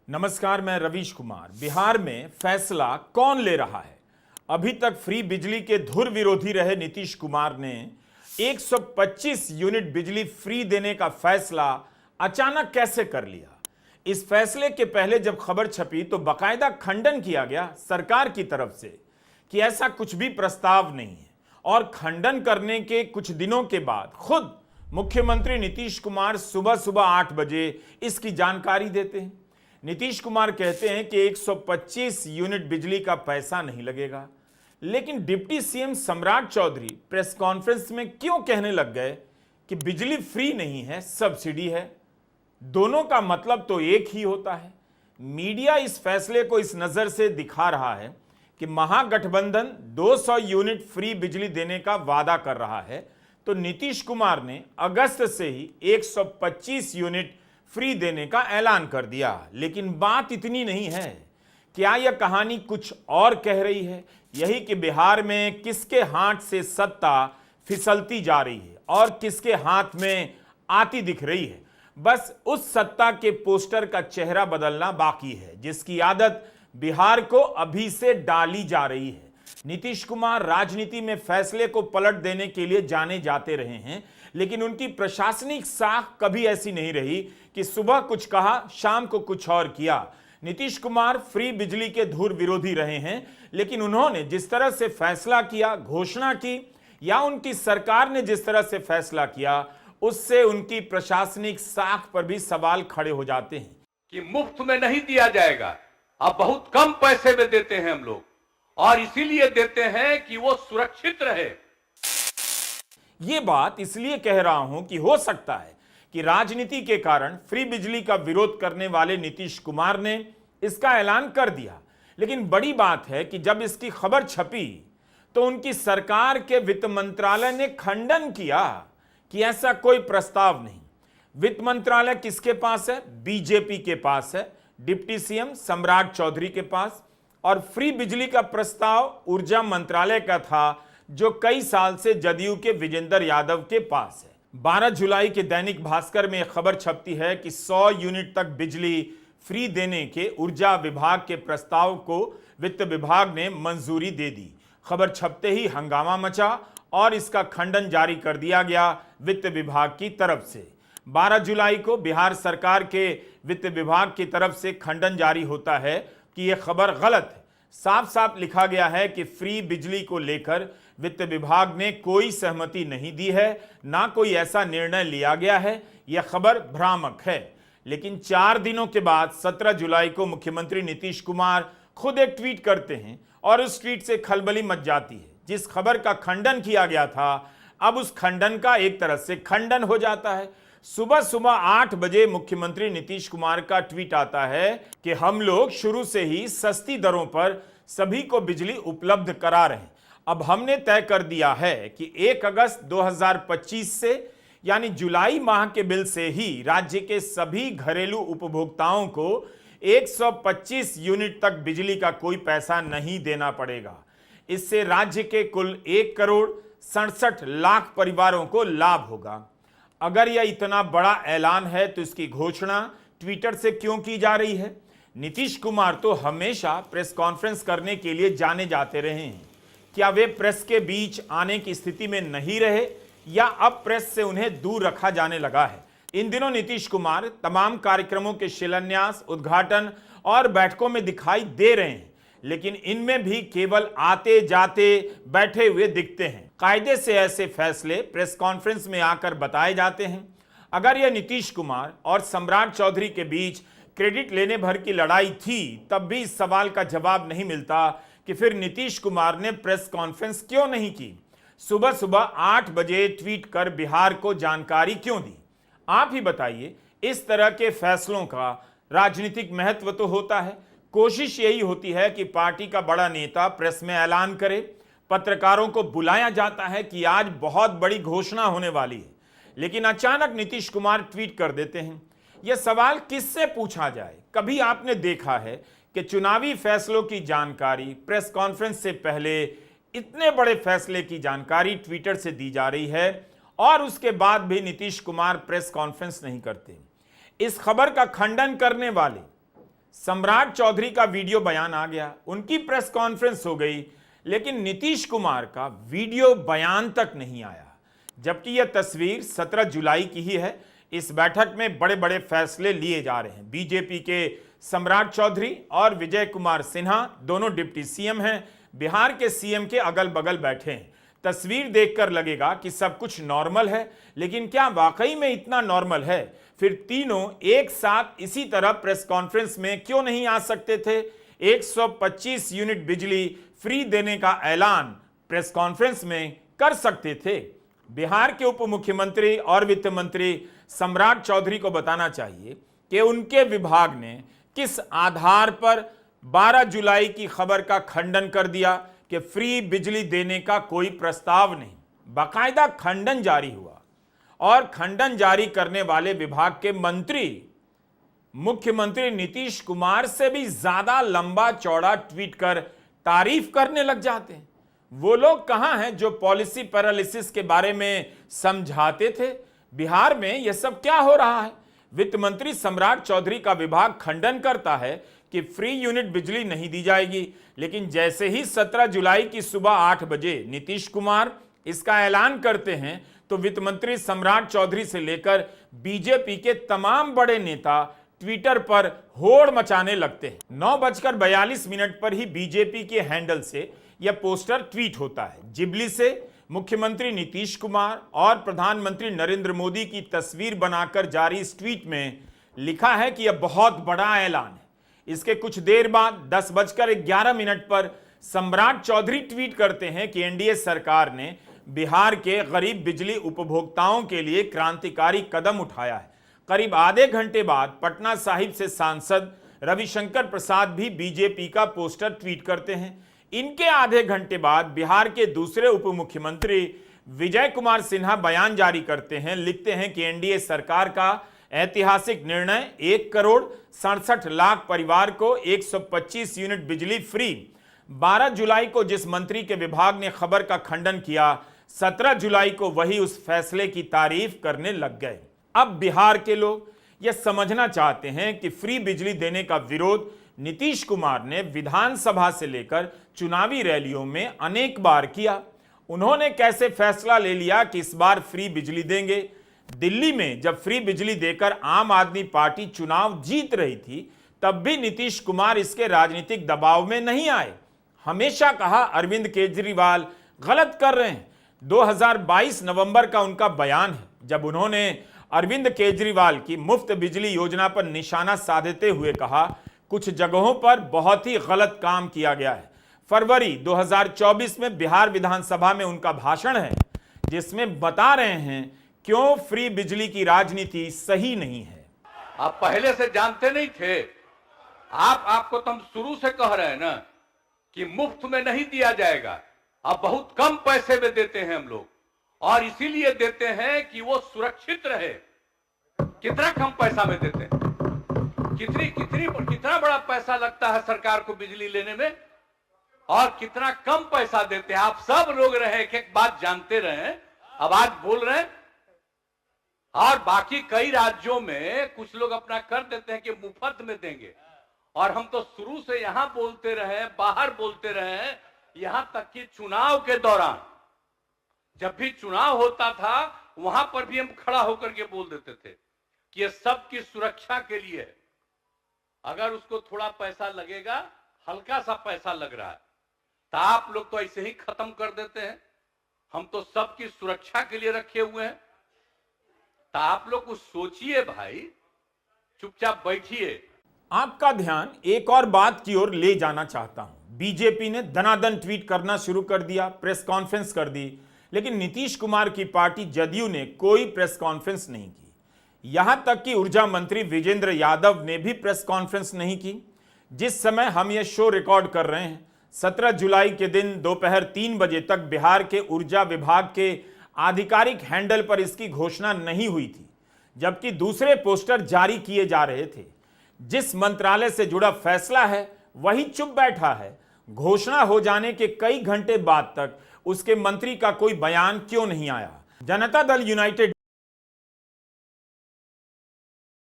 नमस्कार, मैं रवीश कुमार। बिहार में फैसला कौन ले रहा है? अभी तक फ्री बिजली के धुर विरोधी रहे नीतीश कुमार ने 125 यूनिट बिजली फ्री देने का फैसला अचानक कैसे कर लिया? इस फैसले के पहले जब खबर छपी तो बाकायदा खंडन किया गया सरकार की तरफ से कि ऐसा कुछ भी प्रस्ताव नहीं है। और खंडन करने के कुछ दिनों के बाद खुद मुख्यमंत्री नीतीश कुमार सुबह सुबह 8 बजे इसकी जानकारी देते हैं। नीतीश कुमार कहते हैं कि 125 यूनिट बिजली का पैसा नहीं लगेगा, लेकिन डिप्टी सीएम सम्राट चौधरी प्रेस कॉन्फ्रेंस में क्यों कहने लग गए कि बिजली फ्री नहीं है, सब्सिडी है? दोनों का मतलब तो एक ही होता है। मीडिया इस फैसले को इस नजर से दिखा रहा है कि महागठबंधन 200 यूनिट फ्री बिजली देने का वादा कर रहा है, तो नीतीश कुमार ने अगस्त से ही 125 यूनिट फ्री देने का ऐलान कर दिया। लेकिन बात इतनी नहीं है। क्या यह कहानी कुछ और कह रही है? यही कि बिहार में किसके हाथ से सत्ता फिसलती जा रही है और किसके हाथ में आती दिख रही है। बस उस सत्ता के पोस्टर का चेहरा बदलना बाकी है, जिसकी आदत बिहार को अभी से डाली जा रही है। नीतीश कुमार राजनीति में फैसले को पलट देने के लिए जाने जाते रहे हैं, लेकिन उनकी प्रशासनिक साख कभी ऐसी नहीं रही कि सुबह कुछ कहा, शाम को कुछ और किया। नीतीश कुमार फ्री बिजली के धुर विरोधी रहे हैं, लेकिन उन्होंने जिस तरह से फैसला किया, घोषणा की, या उनकी सरकार ने जिस तरह से फैसला किया, उससे उनकी प्रशासनिक साख पर भी सवाल खड़े हो जाते हैं कि मुफ्त में नहीं दिया जाएगा, अब बहुत कम पैसे में देते हैं हम लोग, और इसीलिए देते हैं कि वो सुरक्षित रहे। ये बात इसलिए कह रहा हूं कि हो सकता है कि राजनीति के कारण फ्री बिजली का विरोध करने वाले नीतीश कुमार ने इसका ऐलान कर दिया, लेकिन बड़ी बात है कि जब इसकी खबर छपी तो उनकी सरकार के वित्त मंत्रालय ने खंडन किया कि ऐसा कोई प्रस्ताव नहीं। वित्त मंत्रालय किसके पास है? बीजेपी के पास है, डिप्टी सीएम सम्राट चौधरी के पास। और फ्री बिजली का प्रस्ताव ऊर्जा मंत्रालय का था, जो कई साल से जदयू के विजेंद्र यादव के पास है। 12 जुलाई के दैनिक भास्कर में खबर छपती है कि 100 यूनिट तक बिजली फ्री देने के ऊर्जा विभाग के प्रस्ताव को वित्त विभाग ने मंजूरी दे दी। खबर छपते ही हंगामा मचा और इसका खंडन जारी कर दिया गया वित्त विभाग की तरफ से। 12 जुलाई को बिहार सरकार के वित्त विभाग की तरफ से खंडन जारी होता है कि यह खबर गलत है। साफ साफ लिखा गया है कि फ्री बिजली को लेकर वित्त विभाग ने कोई सहमति नहीं दी है, ना कोई ऐसा निर्णय लिया गया है। यह खबर भ्रामक है। लेकिन 4 दिनों के बाद 17 जुलाई को मुख्यमंत्री नीतीश कुमार खुद एक ट्वीट करते हैं और उस ट्वीट से खलबली मच जाती है। जिस खबर का खंडन किया गया था, अब उस खंडन का एक तरह से खंडन हो जाता है। सुबह सुबह 8 बजे मुख्यमंत्री नीतीश कुमार का ट्वीट आता है कि हम लोग शुरू से ही सस्ती दरों पर सभी को बिजली उपलब्ध करा रहे हैं। अब हमने तय कर दिया है कि 1 अगस्त 2025 से, यानी जुलाई माह के बिल से ही राज्य के सभी घरेलू उपभोक्ताओं को 125 यूनिट तक बिजली का कोई पैसा नहीं देना पड़ेगा। इससे राज्य के कुल 1,67,00,000 परिवारों को लाभ होगा। अगर यह इतना बड़ा ऐलान है तो इसकी घोषणा ट्विटर से क्यों की जा रही है? नीतीश कुमार तो हमेशा प्रेस कॉन्फ्रेंस करने के लिए जाने जाते रहे हैं। क्या वे प्रेस के बीच आने की स्थिति में नहीं रहे, या अब प्रेस से उन्हें दूर रखा जाने लगा है? इन दिनों नीतीश कुमार तमाम कार्यक्रमों के शिलान्यास, उद्घाटन और बैठकों में दिखाई दे रहे हैं, लेकिन इनमें भी केवल आते जाते बैठे हुए दिखते हैं। कायदे से ऐसे फैसले प्रेस कॉन्फ्रेंस में आकर बताए जाते हैं। अगर यह नीतीश कुमार और सम्राट चौधरी के बीच क्रेडिट लेने भर की लड़ाई थी, तब भी इस सवाल का जवाब नहीं मिलता कि फिर नीतीश कुमार ने प्रेस कॉन्फ्रेंस क्यों नहीं की, सुबह सुबह 8 बजे ट्वीट कर बिहार को जानकारी क्यों दी? आप ही बताइए। इस तरह के फैसलों का राजनीतिक महत्व तो होता है। कोशिश यही होती है कि पार्टी का बड़ा नेता प्रेस में ऐलान करे, पत्रकारों को बुलाया जाता है कि आज बहुत बड़ी घोषणा होने वाली है, लेकिन अचानक नीतीश कुमार ट्वीट कर देते हैं। यह सवाल किससे पूछा जाए? कभी आपने देखा है कि चुनावी फैसलों की जानकारी प्रेस कॉन्फ्रेंस से पहले इतने बड़े फैसले की जानकारी ट्विटर से दी जा रही है और उसके बाद भी नीतीश कुमार प्रेस कॉन्फ्रेंस नहीं करते? इस खबर का खंडन करने वाले सम्राट चौधरी का वीडियो बयान आ गया, उनकी प्रेस कॉन्फ्रेंस हो गई, लेकिन नीतीश कुमार का वीडियो बयान तक नहीं आया। जबकि यह तस्वीर 17 जुलाई की ही है। इस बैठक में बड़े बड़े फैसले लिए जा रहे हैं। बीजेपी के सम्राट चौधरी और विजय कुमार सिन्हा दोनों डिप्टी सीएम हैं, बिहार के सीएम के अगल बगल बैठे हैं। तस्वीर देखकर लगेगा कि सब कुछ नॉर्मल है, लेकिन क्या वाकई में इतना नॉर्मल है? फिर तीनों एक साथ इसी तरह प्रेस कॉन्फ्रेंस में क्यों नहीं आ सकते थे? 125 यूनिट बिजली फ्री देने का ऐलान प्रेस कॉन्फ्रेंस में कर सकते थे। बिहार के उप मुख्यमंत्री और वित्त मंत्री सम्राट चौधरी को बताना चाहिए कि उनके विभाग ने किस आधार पर 12 जुलाई की खबर का खंडन कर दिया कि फ्री बिजली देने का कोई प्रस्ताव नहीं। बाकायदा खंडन जारी हुआ और खंडन जारी करने वाले विभाग के मंत्री मुख्यमंत्री नीतीश कुमार से भी ज्यादा लंबा चौड़ा ट्वीट कर तारीफ करने लग जाते हैं। वो लोग कहां हैं जो पॉलिसी पैरालिसिस के बारे में समझाते थे? बिहार में यह सब क्या हो रहा है? वित्त मंत्री सम्राट चौधरी का विभाग खंडन करता है कि फ्री यूनिट बिजली नहीं दी जाएगी, लेकिन जैसे ही 17 जुलाई की सुबह 8 बजे नीतीश कुमार इसका ऐलान करते हैं तो वित्त मंत्री सम्राट चौधरी से लेकर बीजेपी के तमाम बड़े नेता ट्विटर पर होड़ मचाने लगते हैं। 9:42 पर ही बीजेपी के हैंडल से यह पोस्टर ट्वीट होता है। जिबली से मुख्यमंत्री नीतीश कुमार और प्रधानमंत्री नरेंद्र मोदी की तस्वीर बनाकर जारी इस ट्वीट में लिखा है कि यह बहुत बड़ा ऐलान है। इसके कुछ देर बाद 10:11 पर सम्राट चौधरी ट्वीट करते हैं कि एनडीए सरकार ने बिहार के गरीब बिजली उपभोक्ताओं के लिए क्रांतिकारी कदम उठाया है। करीब आधे घंटे बाद पटना साहिब से सांसद रविशंकर प्रसाद भी बीजेपी का पोस्टर ट्वीट करते हैं। इनके आधे घंटे बाद बिहार के दूसरे उप मुख्यमंत्री विजय कुमार सिन्हा बयान जारी करते हैं। लिखते हैं कि एनडीए सरकार का ऐतिहासिक निर्णय 1,67,00,000 परिवार को 125 यूनिट बिजली फ्री। 12 जुलाई को जिस मंत्री के विभाग ने खबर का खंडन किया, 17 जुलाई को वही उस फैसले की तारीफ करने लग गए। अब बिहार के लोग यह समझना चाहते हैं कि फ्री बिजली देने का विरोध नीतीश कुमार ने विधानसभा से लेकर चुनावी रैलियों में अनेक बार किया। उन्होंने कैसे फैसला ले लिया कि इस बार फ्री बिजली देंगे? दिल्ली में जब फ्री बिजली देकर आम आदमी पार्टी चुनाव जीत रही थी, तब भी नीतीश कुमार इसके राजनीतिक दबाव में नहीं आए। हमेशा कहा अरविंद केजरीवाल गलत कर रहे हैं। 2022 नवंबर का उनका बयान है, जब उन्होंने अरविंद केजरीवाल की मुफ्त बिजली योजना पर निशाना साधते हुए कहा, कुछ जगहों पर बहुत ही गलत काम किया गया है। फरवरी 2024 में बिहार विधानसभा में उनका भाषण है, जिसमें बता रहे हैं क्यों फ्री बिजली की राजनीति सही नहीं है। आप पहले से जानते नहीं थे? आपको तो हम शुरू से कह रहे हैं ना कि मुफ्त में नहीं दिया जाएगा। अब बहुत कम पैसे में देते हैं हम लोग, और इसीलिए देते हैं कि वो सुरक्षित रहे। कितना कम पैसा में देते हैं? कितना बड़ा पैसा लगता है सरकार को बिजली लेने में, और कितना कम पैसा देते हैं। आप सब लोग रहे एक बात जानते रहे, अब आज बोल रहे हैं। और बाकी कई राज्यों में कुछ लोग अपना कर देते हैं कि मुफ्त में देंगे, और हम तो शुरू से यहां बोलते रहे, बाहर बोलते रहे, यहां तक कि चुनाव के दौरान जब भी चुनाव होता था वहां पर भी हम खड़ा होकर के बोल देते थे कि ये सबकी सुरक्षा के लिए है। अगर उसको थोड़ा पैसा लगेगा, हल्का सा पैसा लग रहा है, तो आप लोग तो ऐसे ही खत्म कर देते हैं। हम तो सबकी सुरक्षा के लिए रखे हुए हैं। तो आप लोग कुछ सोचिए भाई, चुपचाप बैठिए। आपका ध्यान एक और बात की ओर ले जाना चाहता हूं। बीजेपी ने दनादन ट्वीट करना शुरू कर दिया, प्रेस कॉन्फ्रेंस कर दी, लेकिन नीतीश कुमार की पार्टी जदयू ने कोई प्रेस कॉन्फ्रेंस नहीं की। यहां तक कि ऊर्जा मंत्री विजेंद्र यादव ने भी प्रेस कॉन्फ्रेंस नहीं की। जिस समय हम यह शो रिकॉर्ड कर रहे हैं, 17 जुलाई के दिन दोपहर 3 बजे तक बिहार के ऊर्जा विभाग के आधिकारिक हैंडल पर इसकी घोषणा नहीं हुई थी, जबकि दूसरे पोस्टर जारी किए जा रहे थे। जिस मंत्रालय से जुड़ा फैसला है वही चुप बैठा है। घोषणा हो जाने के कई घंटे बाद तक उसके मंत्री का कोई बयान क्यों नहीं आया? जनता दल यूनाइटेड